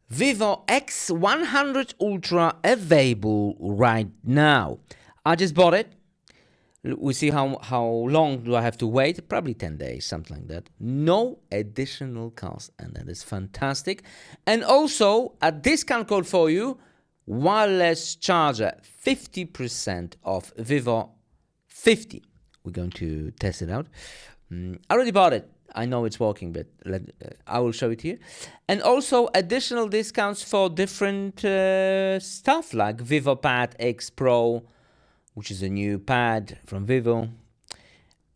Vivo X100 Ultra available right now. I just bought it. We see how long do I have to wait? Probably 10 days, something like that. No additional cost, and that is fantastic. And also a discount code for you, wireless charger, 50% off Vivo 50. We're going to test it out. I already bought it. I know it's working, but I will show it here. And also additional discounts for different stuff like Vivo Pad X Pro, which is a new pad from Vivo,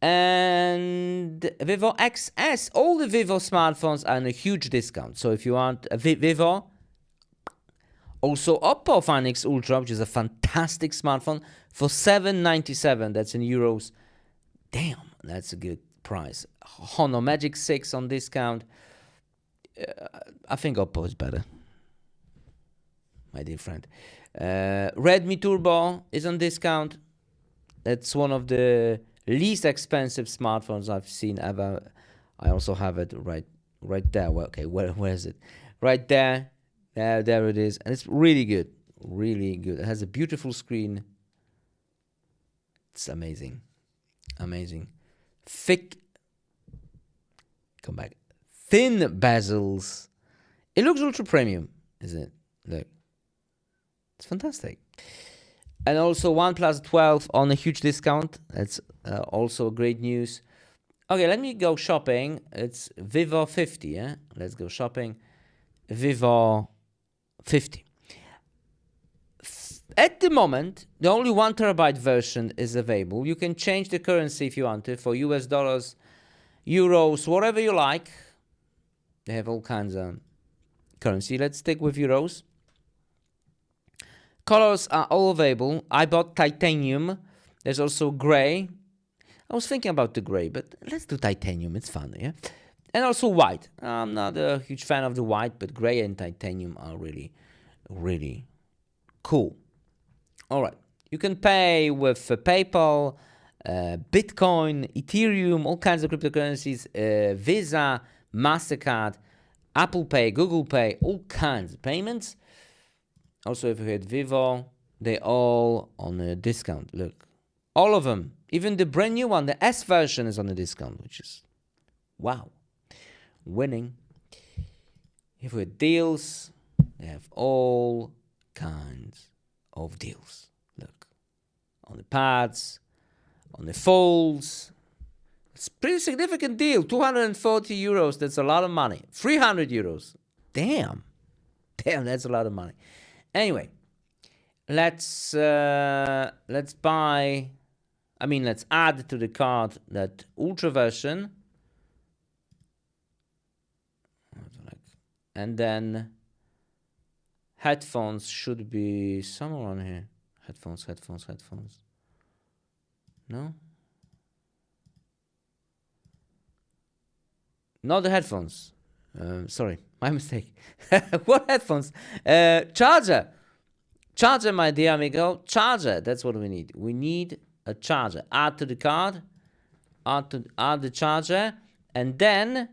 and Vivo XS. All the Vivo smartphones are on a huge discount. So if you want a Vivo, also Oppo Find X Ultra, which is a fantastic smartphone, for $797. That's in euros. Damn, that's a good price. Honor Magic 6 on discount. I think Oppo is better, my dear friend. Redmi Turbo is on discount. That's one of the least expensive smartphones I've seen ever. I also have it right there. Well, okay, where is it? Right there. There it is. And it's really good. Really good. It has a beautiful screen. It's amazing. Amazing. Thick. Come back. Thin bezels. It looks ultra premium, isn't it? Look. It's fantastic. And also OnePlus 12 on a huge discount. That's also great news. Okay, let me go shopping. It's Vivo 50, yeah? Let's go shopping. Vivo 50. At the moment, the only 1 terabyte version is available. You can change the currency if you want to for US dollars, euros, whatever you like. They have all kinds of currency. Let's stick with euros. Colors are all available. I bought titanium. There's also gray. I was thinking about the gray, but let's do titanium. It's fun, yeah? And also white. I'm not a huge fan of the white, but gray and titanium are really, really cool. All right. You can pay with PayPal, Bitcoin, Ethereum, all kinds of cryptocurrencies, Visa, MasterCard, Apple Pay, Google Pay, all kinds of payments. Also, if you had Vivo, they all on a discount. Look, all of them. Even the brand new one, the S version, is on a discount, which is, wow, winning. If we had deals, they have all kinds of deals. Look, on the pads, on the folds. It's a pretty significant deal. 240 euros, that's a lot of money. 300 euros. Damn, that's a lot of money. Anyway, let's add to the cart that Ultra version, and then headphones should be somewhere on here. Headphones. No? Not the headphones. Sorry, my mistake. What headphones? Charger, my dear amigo. Charger. That's what we need. We need a charger. Add to the card. Add the charger, and then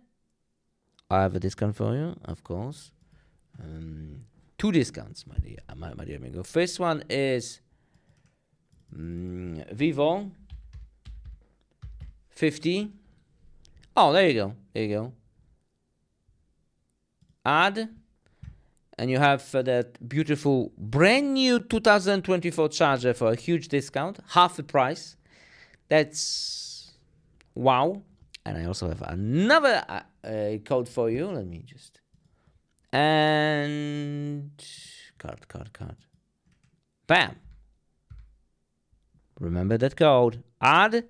I have a discount for you, of course. 2 discounts, my dear amigo. First one is Vivo 50. Oh, there you go. Add, and you have that beautiful brand new 2024 charger for a huge discount, half the price. That's wow. And I also have another code for you. Let me just, and card. Bam. Remember that code. Add.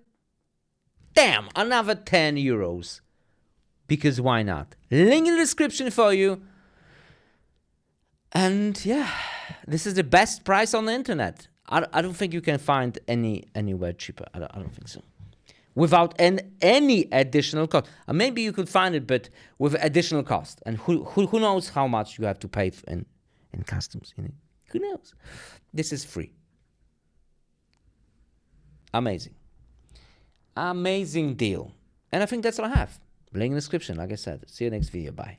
Damn, another 10 euros. Because why not? Link in the description for you. And yeah, this is the best price on the internet. I don't think you can find anywhere cheaper. I don't think so. Without any additional cost. Maybe you could find it, but with additional cost. And who knows how much you have to pay in customs? You know? Who knows? This is free. Amazing deal. And I think that's all I have. Link in the description, like I said. See you next video. Bye.